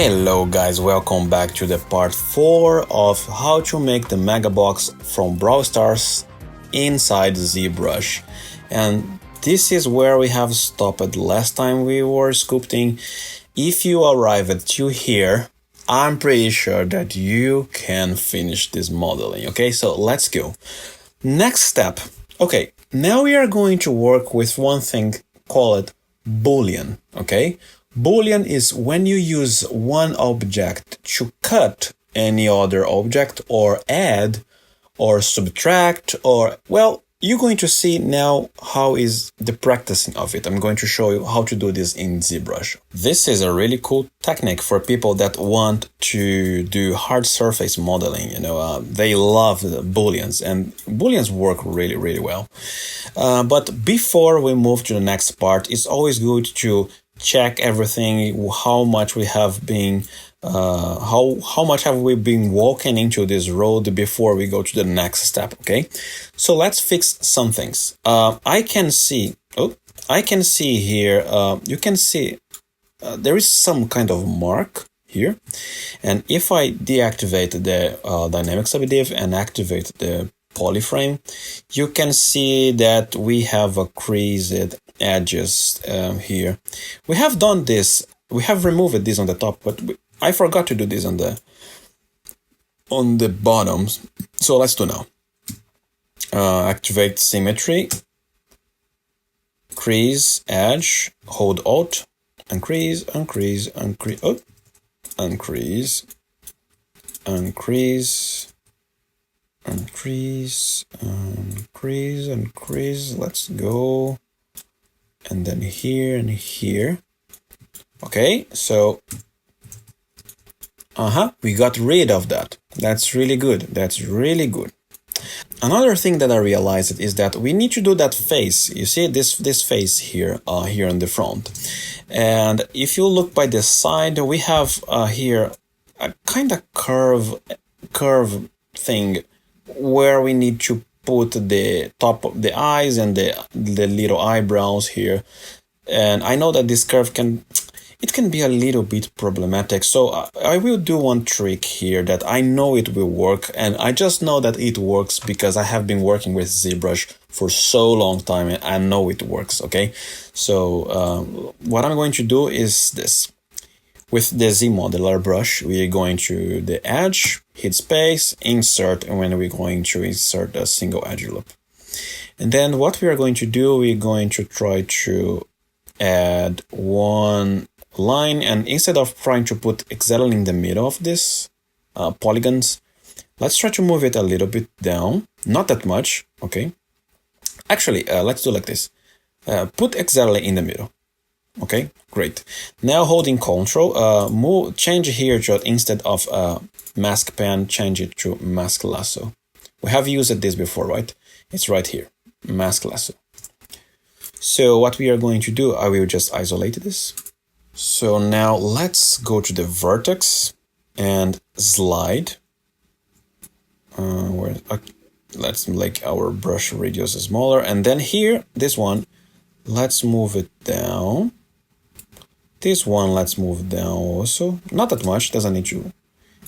Hello guys, welcome back to the part 4 of how to make the Megabox from Brawl Stars inside Zbrush. And this is where we have stopped last time we were sculpting. If you arrived to here, I'm pretty sure that you can finish this modeling, okay? So let's go. Next step. Okay, now we are going to work with one thing called Boolean, okay? Boolean is when you use one object to cut any other object or add or subtract or, well, you're going to see now how is the practicing of it. I'm going to show you how to do this in Zbrush. This is a really cool technique for people that want to do hard surface modeling. They love the Booleans, and Booleans work really well. But before we move to the next part, it's always good to check everything, how much we have been how much have we been walking into this road before we go to the next step. Okay, so let's fix some things. I can see here, you can see there is some kind of mark here, and if I deactivate the dynamic subdiv and activate the polyframe, you can see that we have a creased edges here. We have done this, we have removed this on the top, but I forgot to do this on the bottoms. So let's do now. Activate symmetry, crease, edge, hold Alt, uncrease, uncrease, uncrease, oh, uncrease, uncrease, uncrease, uncrease, uncrease. Let's go. And then here and here. Okay, so we got rid of that. That's really good. That's really good. Another thing that I realized is that we need to do that face. You see this face here, here on the front. And if you look by the side, we have here a kind of curve thing where we need to put the top of the eyes and the little eyebrows here. And I know that this curve can be a little bit problematic. So I will do one trick here that I know it will work. And I just know that it works because I have been working with Zbrush for so long time and I know it works, okay? So what I'm going to do is this. With the Z modeler brush, we are going to the edge, hit space, insert, and when we're going to insert a single edge loop. And then what we are going to do, we're going to try to add one line, and instead of trying to put exactly in the middle of this polygons, let's try to move it a little bit down, not that much, okay? Actually, let's do like this. Put exactly in the middle. Okay, great. Now holding Ctrl, change here to, instead of mask pen, change it to mask lasso. We have used this before, right? It's right here, mask lasso. So what we are going to do, I will just isolate this. So now let's go to the vertex and slide. Let's make our brush radius smaller, and then here, this one, let's move it down. This one, let's move down also. Not that much, doesn't need to.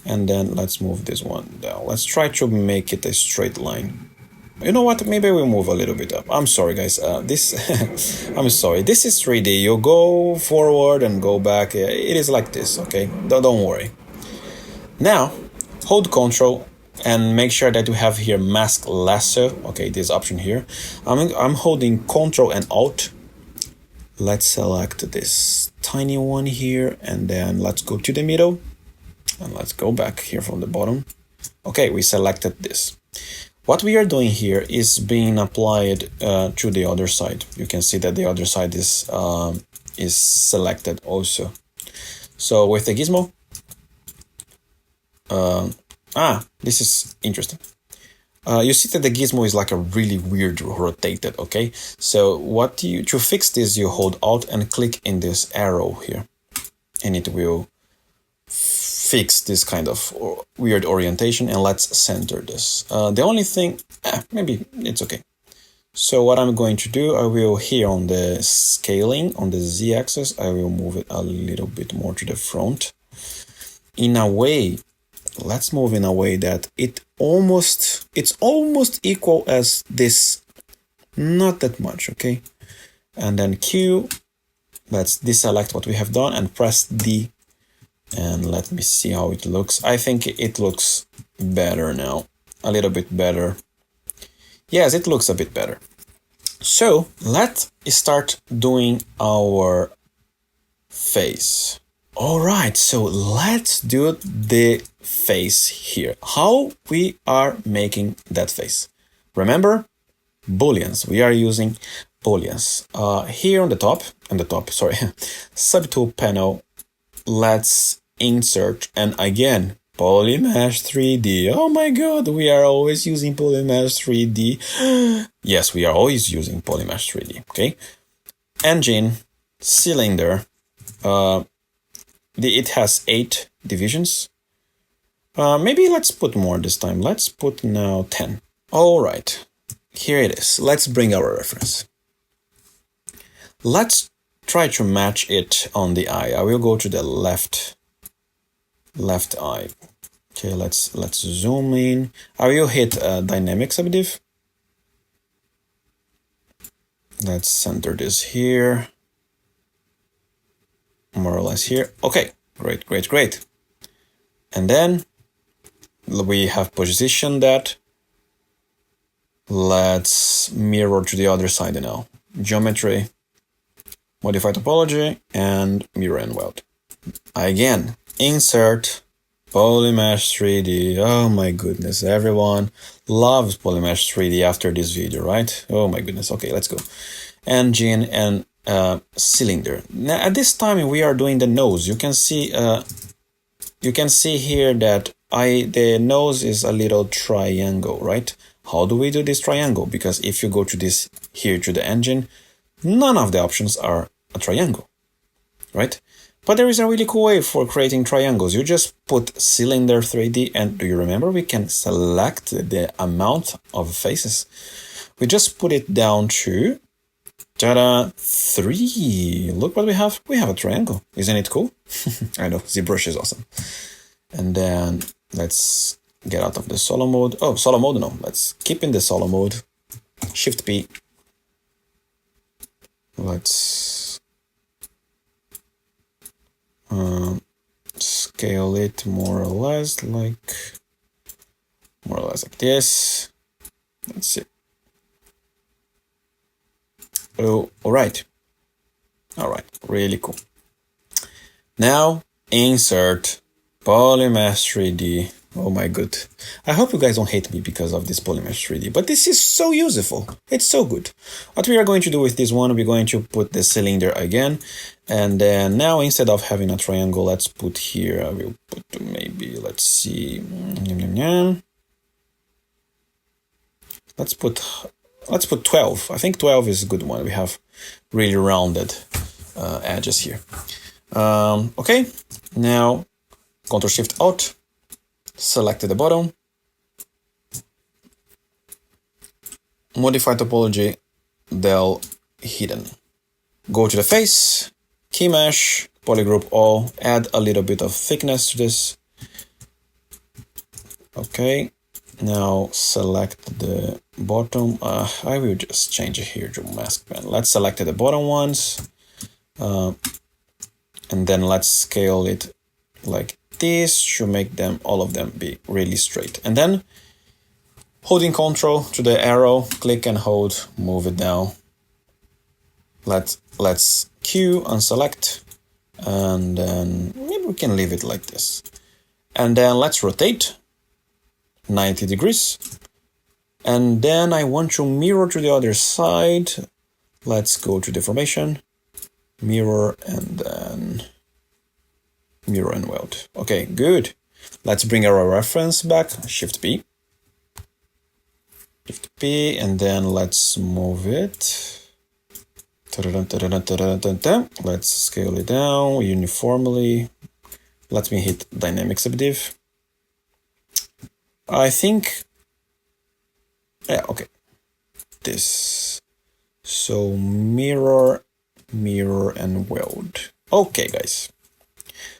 And then let's move this one down. Let's try to make it a straight line. You know what? Maybe we'll move a little bit up. I'm sorry, guys. I'm sorry. This is 3D. You go forward and go back. It is like this, okay? Don't worry. Now, hold Ctrl and make sure that you have here mask lasso. Okay, this option here. I'm holding Ctrl and Alt. Let's select this tiny one here, and then let's go to the middle, and let's go back here from the bottom. Okay, we selected this. What we are doing here is being applied to the other side. You can see that the other side is selected also. So with the gizmo, this is interesting. You see that the gizmo is like a really weird rotated, okay? So to fix this, you hold Alt and click in this arrow here, and it will fix this kind of weird orientation, and let's center this. The only thing, maybe it's okay. So what I'm going to do, I will here on the scaling, on the Z-axis, I will move it a little bit more to the front. in a way, let's move in a way that it's almost equal as this, not that much, okay? And then Q, let's deselect what we have done and press D, and let me see how it looks. I think it looks better now, a little bit better. Yes, it looks a bit better. So let's start doing our face. All right, so let's do the face here. How we are making that face? Remember, booleans. We are using booleans. Here on the top, subtool panel, let's insert, and again, Polymesh 3D. Oh my god, we are always using Polymesh 3D. Yes, we are always using Polymesh 3D, okay? Engine, cylinder, it has 8 divisions. Maybe let's put more this time. Let's put now 10. All right, here it is. Let's bring our reference. Let's try to match it on the eye. I will go to the left eye. Okay, let's zoom in. I will hit dynamic subdiv. Let's center this here. More or less here. Okay, great. And then we have positioned that. Let's mirror to the other side now. Geometry, modify topology, and mirror and weld. Again, insert Polymesh 3D. Oh my goodness, everyone loves Polymesh 3D after this video, right? Oh my goodness. Okay, let's go. Engine and cylinder. Now at this time we are doing the nose. You can see here that the nose is a little triangle, right? How do we do this triangle? Because if you go to this here to the engine, none of the options are a triangle, right? But there is a really cool way for creating triangles. You just put cylinder 3D, and do you remember we can select the amount of faces? We just put it down to 3. Look what we have. We have a triangle. Isn't it cool? I know, Zbrush is awesome. And then let's get out of the solo mode. Oh, solo mode, no. Let's keep in the solo mode. Shift P. Let's scale it more or less like this. Let's see. Oh, all right, really cool. Now insert Polymesh 3D. Oh my god. I hope you guys don't hate me because of this Polymesh 3D, but this is so useful. It's so good. What we are going to do with this one, we're going to put the cylinder again, and then now instead of having a triangle, let's put here, I will put maybe, let's see, let's put 12. I think 12 is a good one. We have really rounded edges here. Okay, now Ctrl Shift Alt, select the bottom, modify topology, del hidden. Go to the face, key mesh, polygroup all, add a little bit of thickness to this. Okay, now select the bottom. I will just change it here to mask pen. Let's select the bottom ones, and then let's scale it like this to make them, all of them, be really straight. And then holding Ctrl to the arrow, click and hold, move it down. Let's Q unselect, and then maybe we can leave it like this. And then let's rotate 90 degrees. And then I want to mirror to the other side. Let's go to deformation, mirror, and then mirror and weld. Okay, good. Let's bring our reference back, Shift P. Shift P, and then let's move it. Let's scale it down uniformly. Let me hit dynamic subdiv. I think, yeah, okay. This. So mirror, mirror, and weld. Okay, guys.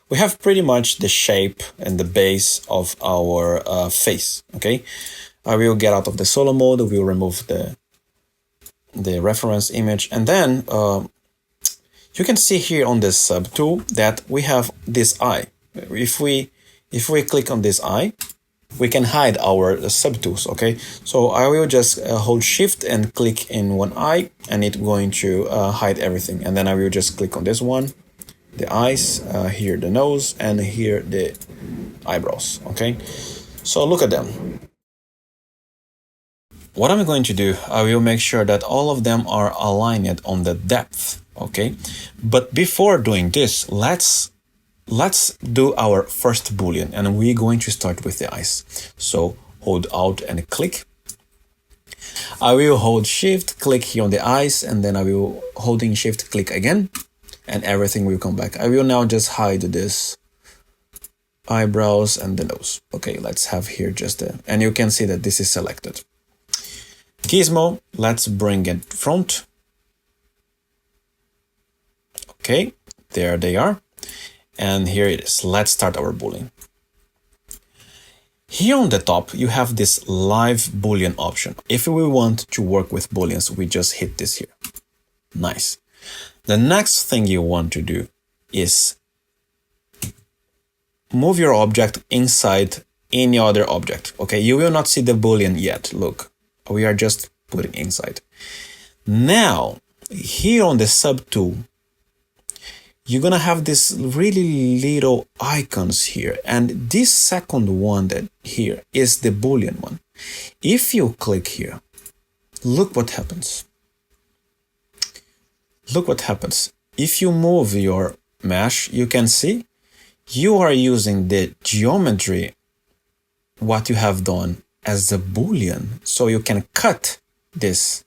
we have pretty much the shape and the base of our face, okay? I will get out of the solo mode, we will remove the reference image, and then you can see here on this sub tool that we have this eye. If we click on this eye, we can hide our subtools, okay? So I will just hold shift and click in one eye, and it's going to hide everything. And then I will just click on this one, the eyes, here the nose, and here the eyebrows, okay? So look at them. What I'm going to do, I will make sure that all of them are aligned on the depth, okay? But before doing this, let's do our first boolean, and we're going to start with the eyes. So hold Alt and click. I will hold shift, click here on the eyes, and then I will holding shift, click again, and everything will come back. I will now just hide this eyebrows and the nose. Okay, let's have here just and you can see that this is selected. Gizmo, let's bring it front. Okay, there they are. And here it is. Let's start our boolean. Here on the top, you have this live boolean option. If we want to work with booleans, we just hit this here. Nice. The next thing you want to do is move your object inside any other object. Okay, you will not see the boolean yet. Look, we are just putting inside. Now, here on the sub tool, you're gonna have this really little icons here, and this second one that here is the boolean one. If you click here, look what happens. Look what happens. If you move your mesh, you can see you are using the geometry, what you have done as the boolean, so you can cut this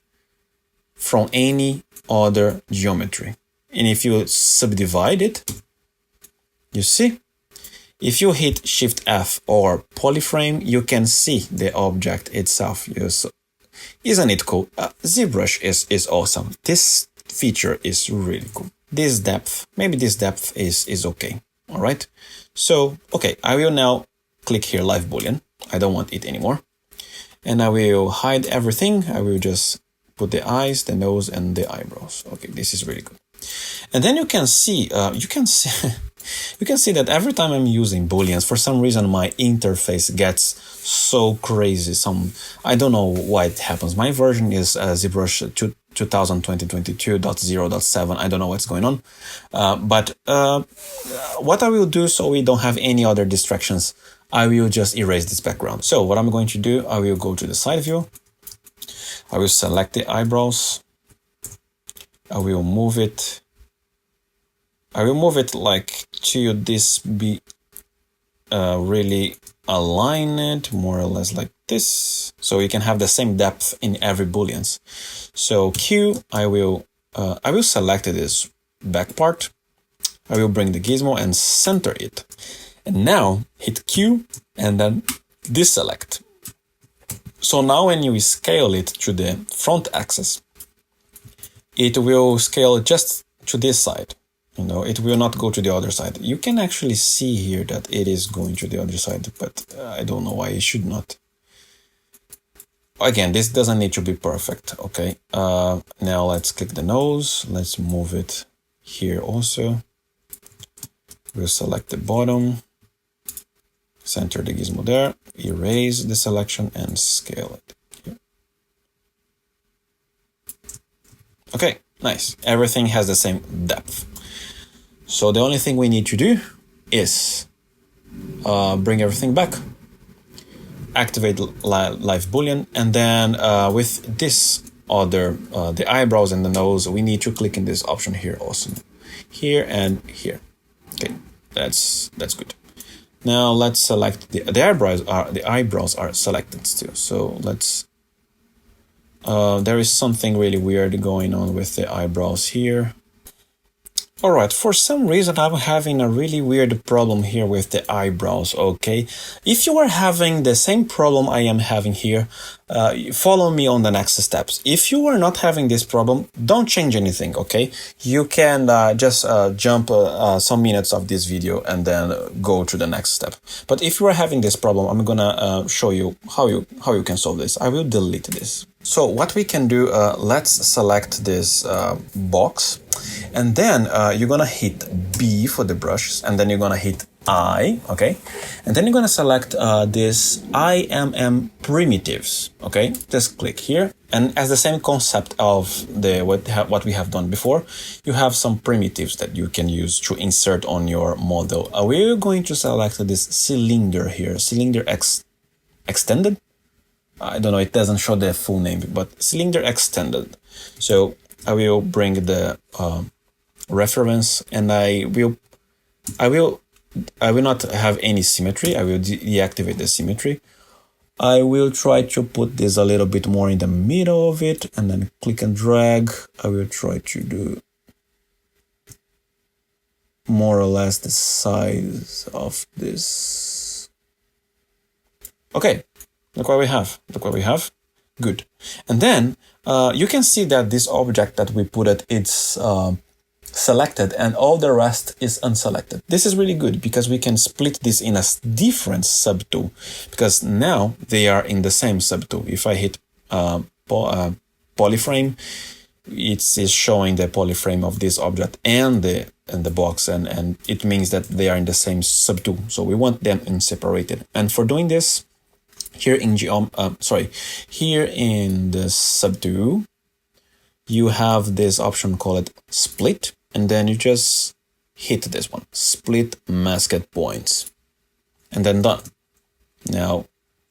from any other geometry. And if you subdivide it, you see, if you hit Shift F or polyframe, you can see the object itself. Isn't it cool? Zbrush is awesome. This feature is really cool. This depth, maybe this depth is okay. All right. So, okay, I will now click here Live Boolean. I don't want it anymore. And I will hide everything. I will just put the eyes, the nose, and the eyebrows. Okay, this is really good. And then you can see that every time I'm using booleans, for some reason my interface gets so crazy. I don't know why it happens. My version is Zbrush 2020-22.0.7. I don't know what's going on. But what I will do, so we don't have any other distractions, I will just erase this background. So what I'm going to do, I will go to the side view. I will select the eyebrows. I will move it. I will move it like to this be really aligned, more or less like this, so you can have the same depth in every booleans. So Q, I will select this back part. I will bring the gizmo and center it. And now hit Q and then deselect. So now when you scale it to the front axis, it will scale just to this side. You know, it will not go to the other side. You can actually see here that it is going to the other side, but I don't know why it should not. Again, this doesn't need to be perfect, okay? Now let's click the nose. Let's move it here also. We'll select the bottom, center the gizmo there, erase the selection and scale it here. Okay, nice. Everything has the same depth. So the only thing we need to do is bring everything back, activate live boolean, and then with this other, the eyebrows and the nose, we need to click in this option here also, here and here. Okay, that's good. Now let's select the eyebrows are selected still. So let's. There is something really weird going on with the eyebrows here. Alright, for some reason I'm having a really weird problem here with the eyebrows, okay? If you are having the same problem I am having here, follow me on the next steps. If you are not having this problem, don't change anything, okay? You can just jump some minutes of this video and then go to the next step. But if you are having this problem, I'm gonna show you how you can solve this. I will delete this. So what we can do, let's select this box, and then you're gonna hit B for the brush, and then you're gonna hit I, okay? And then you're gonna select this IMM primitives, okay? Just click here, and as the same concept of the what we have done before, you have some primitives that you can use to insert on your model. We're going to select this cylinder here, cylinder extended. I don't know, it doesn't show the full name, but cylinder extended. So I will bring the reference, and I will not have any symmetry. I will deactivate the symmetry. I will try to put this a little bit more in the middle of it, and then click and drag. I will try to do more or less the size of this. Okay. Look what we have. Look what we have. Good. And then you can see that this object that we put it's selected and all the rest is unselected. This is really good because we can split this in a different subtool, because now they are in the same subtool. If I hit polyframe, it is showing the polyframe of this object and the box, and it means that they are in the same subtool. So we want them separated. And for doing this, here in here in the subtool, you have this option called split, and then you just hit this one, split masked points, and then done. Now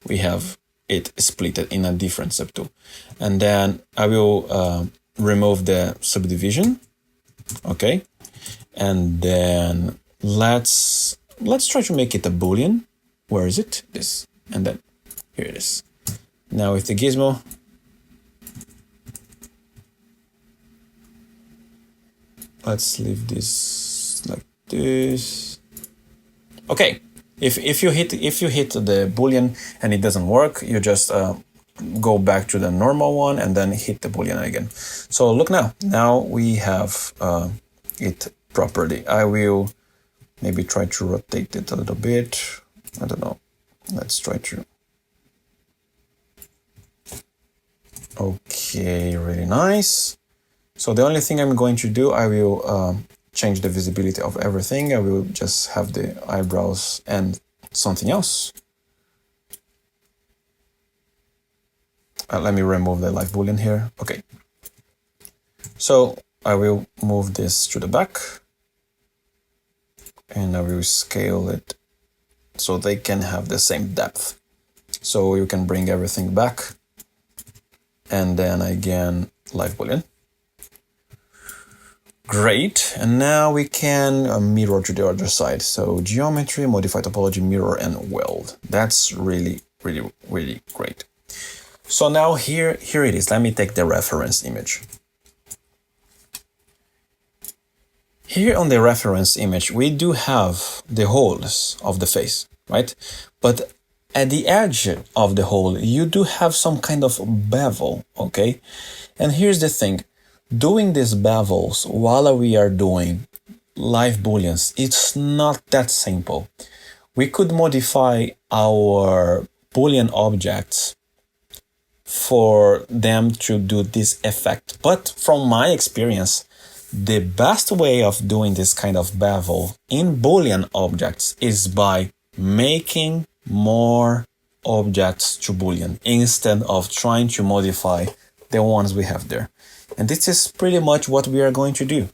we have it splitted in a different subtool, and then I will remove the subdivision, okay, and then let's try to make it a boolean. Where is it? This, and then here it is. Now with the gizmo, let's leave this like this. Okay, if you hit the boolean and it doesn't work, you just go back to the normal one and then hit the boolean again. So look now. Now we have it properly. I will maybe try to rotate it a little bit. I don't know. Let's try to. Okay, really nice. So the only thing I'm going to do, I will change the visibility of everything. I will just have the eyebrows and something else. Let me remove the live boolean here. Okay. So I will move this to the back, and I will scale it so they can have the same depth. So you can bring everything back. And then again, live boolean. Great. And now we can mirror to the other side. So geometry, modify topology, mirror, and weld. That's really, really, really great. So now here it is. Let me take the reference image. Here on the reference image, we do have the holes of the face, right? But at the edge of the hole, you do have some kind of bevel, okay? And here's the thing. Doing these bevels while we are doing live booleans, it's not that simple. We could modify our boolean objects for them to do this effect. But from my experience, the best way of doing this kind of bevel in boolean objects is by making more objects to boolean instead of trying to modify the ones we have there. And this is pretty much what we are going to do.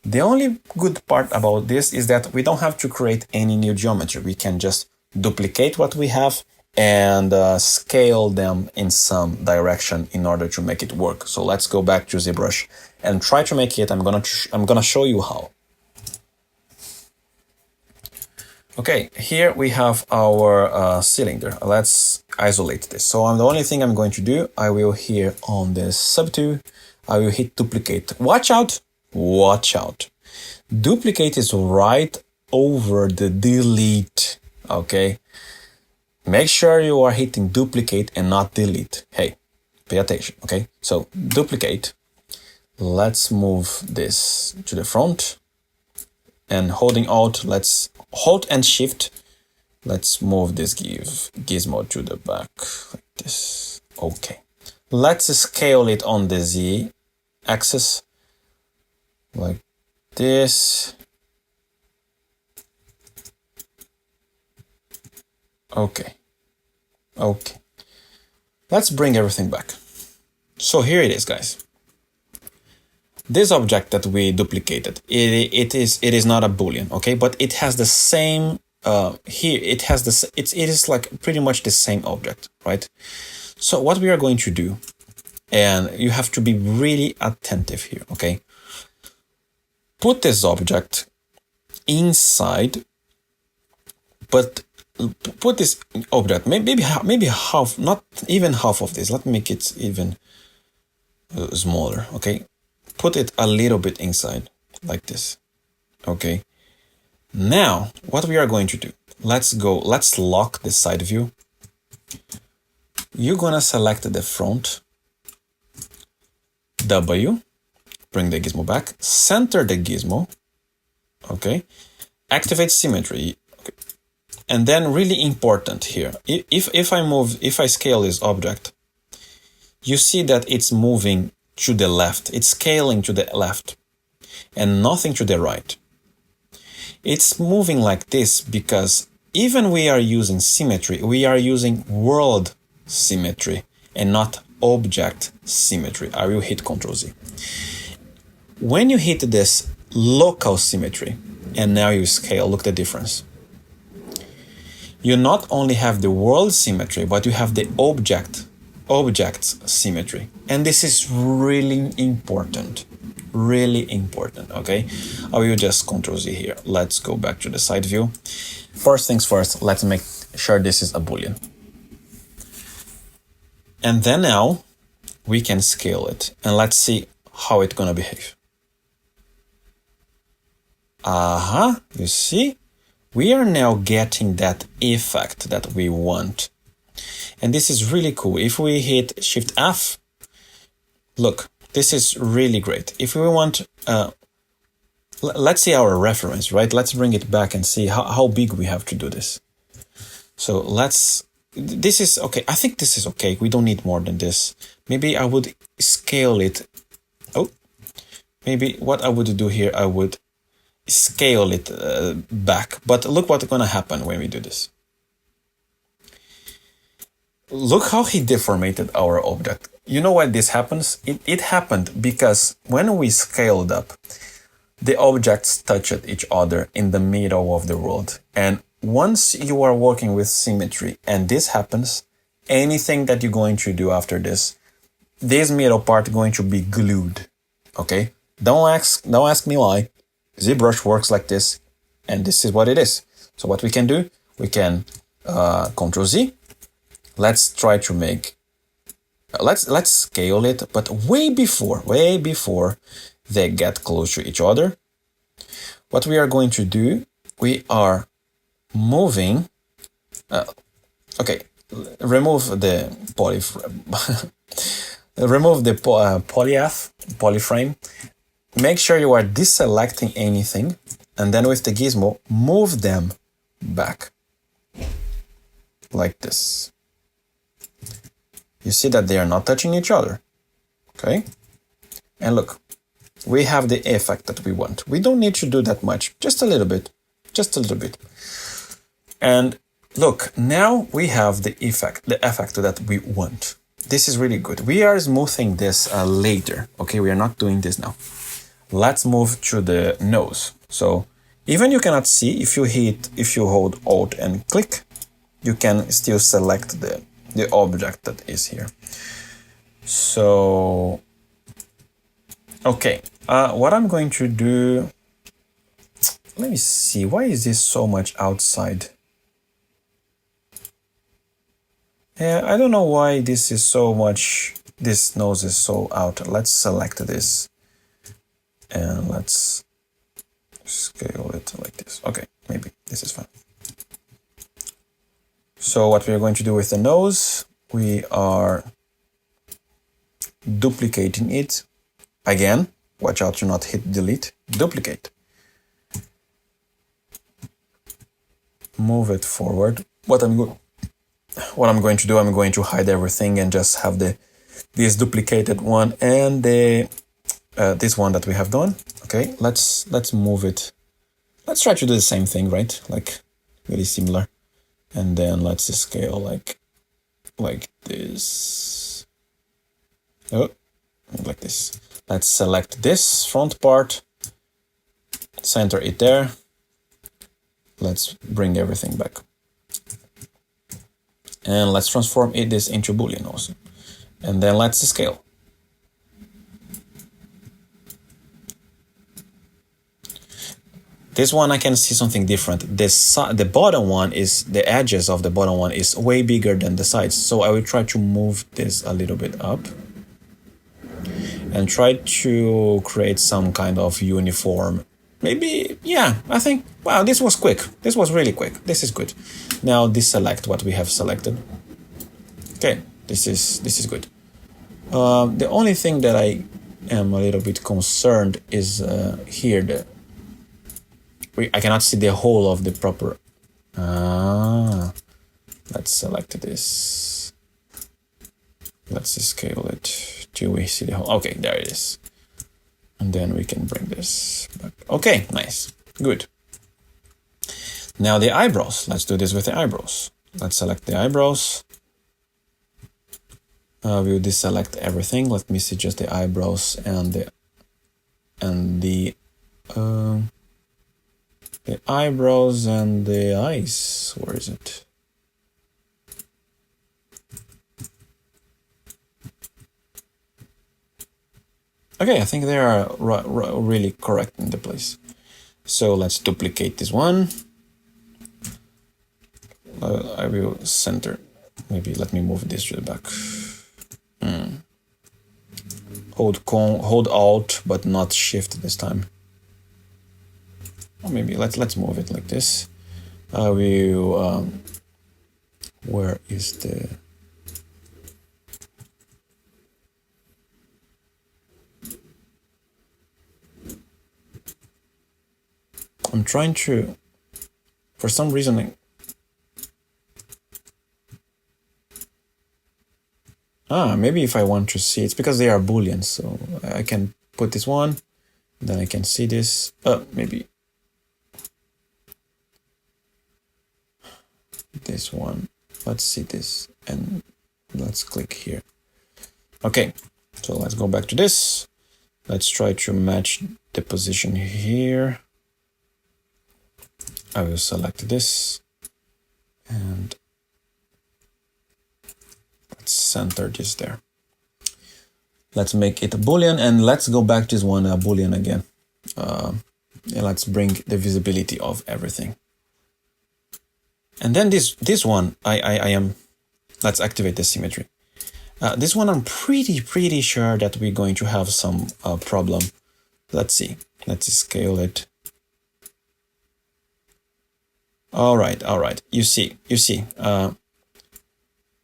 The only good part about this is that we don't have to create any new geometry. We can just duplicate what we have and scale them in some direction in order to make it work. So let's go back to Zbrush and try to make it. I'm gonna show you how. Okay, here we have our cylinder. Let's isolate this. So the only thing I'm going to do, I will here on this subtool, I will hit duplicate. Watch out! Watch out! Duplicate is right over the delete, okay? Make sure you are hitting duplicate and not delete. Hey, pay attention, okay? So duplicate. Let's move this to the front. And holding Alt, let's hold and Shift. Let's move this gizmo to the back like this. Okay. Let's scale it on the Z axis like this. Okay. Okay. Let's bring everything back. So here it is, guys. This object that we duplicated, it is not a boolean, okay, but it has the same here. It has this. It is like pretty much the same object, right? So what we are going to do, and you have to be really attentive here, okay? Put this object inside, but put this object maybe half, not even half of this. Let me make it even smaller, okay? Put it a little bit inside, like this, okay? Now, what we are going to do, let's lock the side view. You're gonna select the front, W, bring the gizmo back, center the gizmo, okay? Activate symmetry, okay? And then really important here, if I scale this object, you see that it's moving to the left. It's scaling to the left and nothing to the right. It's moving like this because even we are using symmetry, we are using world symmetry and not object symmetry. I will hit Ctrl Z. When you hit this local symmetry and now you scale, look the difference. You not only have the world symmetry, but you have the objects symmetry, and this is really important, okay? I will just Ctrl Z here. Let's go back to the side view. First things first, let's make sure this is a boolean, and then now we can scale it and let's see how it's gonna behave. You see, we are now getting that effect that we want. And this is really cool. If we hit Shift F, look, this is really great. If we want, let's see our reference, right? Let's bring it back and see how big we have to do this. So this is okay. I think this is okay. We don't need more than this. Maybe I would scale it. Oh, maybe what I would do here, I would scale it back. But look what's gonna happen when we do this. Look how he deformated our object. You know why this happens? It happened because when we scaled up, the objects touched each other in the middle of the world. And once you are working with symmetry and this happens, anything that you're going to do after this middle part is going to be glued. Okay? Don't ask me why. Zbrush works like this, and this is what it is. So what we can do, we can Ctrl Z. Let's try to make, let's scale it, but way before they get close to each other. What we are going to do, we are moving, okay, remove the polyframe. Make sure you are deselecting anything, and then with the gizmo, move them back, like this. You see that they are not touching each other, okay? And look, we have the effect that we want. We don't need to do that much, just a little bit. And look, now we have the effect that we want. This is really good. We are smoothing this later, okay? We are not doing this now. Let's move to the nose. So even you cannot see, if you hold Alt and click, you can still select the object that is here. So, okay, what I'm going to do, let me see, why is this so much outside? Yeah, I don't know why this is so much, this nose is so out. Let's select this and let's scale it like this. Okay, maybe this is fine. So what we are going to do with the nose, we are duplicating it. Again, watch out to not hit delete. Duplicate. Move it forward. What I'm going to do, I'm going to hide everything and just have this duplicated one and the this one that we have done. Okay, let's move it. Let's try to do the same thing, right? Like really similar. And then let's scale like this. Oh, like this. Let's select this front part, center it there. Let's bring everything back. And let's transform this into Boolean also. And then let's scale. This one I can see something different. The bottom one is, the edges of the bottom one is way bigger than the sides. So I will try to move this a little bit up. And try to create some kind of uniform. Maybe, yeah, I think, wow, this was quick. This was really quick. This is good. Now deselect what we have selected. Okay, this is good. The only thing that I am a little bit concerned is here. I cannot see the whole of the proper. Let's select this. Let's scale it till we see the whole. Okay, there it is. And then we can bring this back. Okay, nice. Good. Now the eyebrows. Let's do this with the eyebrows. Let's select the eyebrows. We'll deselect everything. Let me see just the eyebrows and the eyebrows and the eyes. Where is it? Okay, I think they are really correct in the place. So let's duplicate this one. I will center. Maybe let me move this to the back. Hold Alt, but not Shift this time. Or maybe let's move it like this. I will. Where is the? I'm trying to, for some reason, maybe if I want to see, it's because they are booleans, so I can put this one, then I can see this, maybe this one, let's see this, and let's click here. Okay, so let's go back to this, let's try to match the position here. I will select this and let's center this there. Let's make it a boolean and let's go back to this one boolean again. And let's bring the visibility of everything. And then this one, let's activate the symmetry. This one I'm pretty sure that we're going to have some problem. Let's see. Let's scale it. All right. You see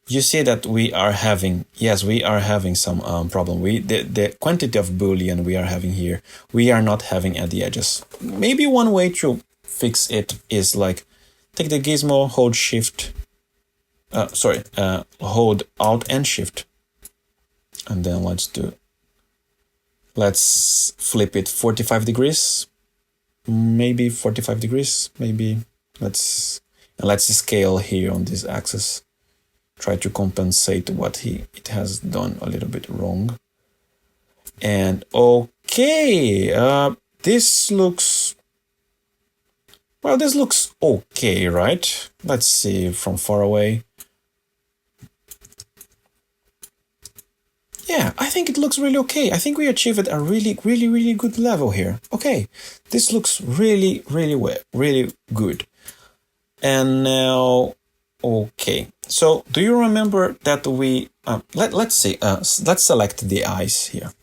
that we are having, yes, we are having some problem. The quantity of Boolean we are having here, we are not having at the edges. Maybe one way to fix it is like take the gizmo, hold Shift, hold Alt and Shift, and then let's flip it 45 degrees, maybe 45 degrees, maybe. Let's scale here on this axis. Try to compensate what it has done a little bit wrong. And okay, this looks okay, right? Let's see from far away. Yeah, I think it looks really okay. I think we achieved a really good level here. Okay, this looks really good. And now, okay. So, do you remember that we let's see. Let's select the eyes here.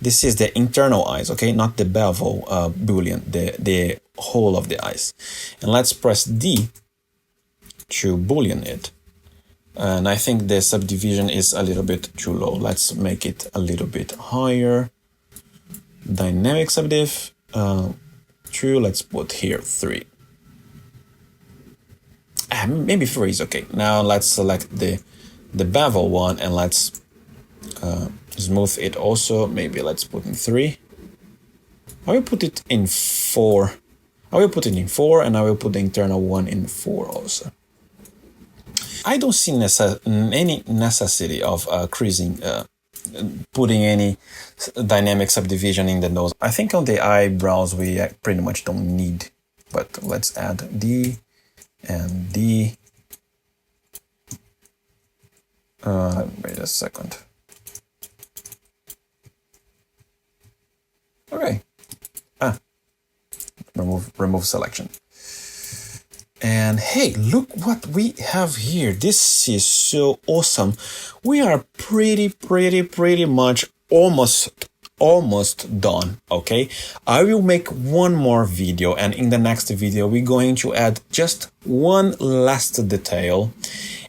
This is the internal eyes, okay, not the bevel boolean. The whole of the eyes. And let's press D to boolean it. And I think the subdivision is a little bit too low. Let's make it a little bit higher. Dynamic subdiv, true, let's put here 3. Maybe 3 is okay. Now let's select the bevel one and let's smooth it also. Maybe let's put in 3. I will put it in 4. I will put it in 4 and I will put the internal one in 4 also. I don't see any necessity of putting any dynamic subdivision in the nose. I think on the eyebrows we pretty much don't need, but let's add D and D. Wait a second. Okay. Remove selection. And hey, look what we have here. This is so awesome. We are pretty much almost done, okay? I will make one more video, and in the next video we're going to add just one last detail,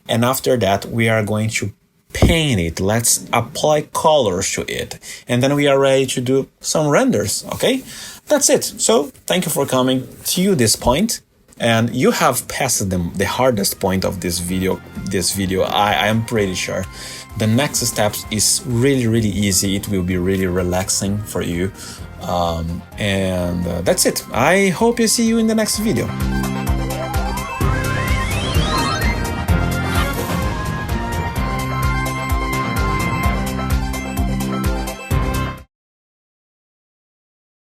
and after that we are going to paint it. Let's apply colors to it, and then we are ready to do some renders, okay? That's it. So thank you for coming to this point. And you have passed the hardest point of this video. I am pretty sure. The next steps is really easy. It will be really relaxing for you. And that's it. I hope you see you in the next video.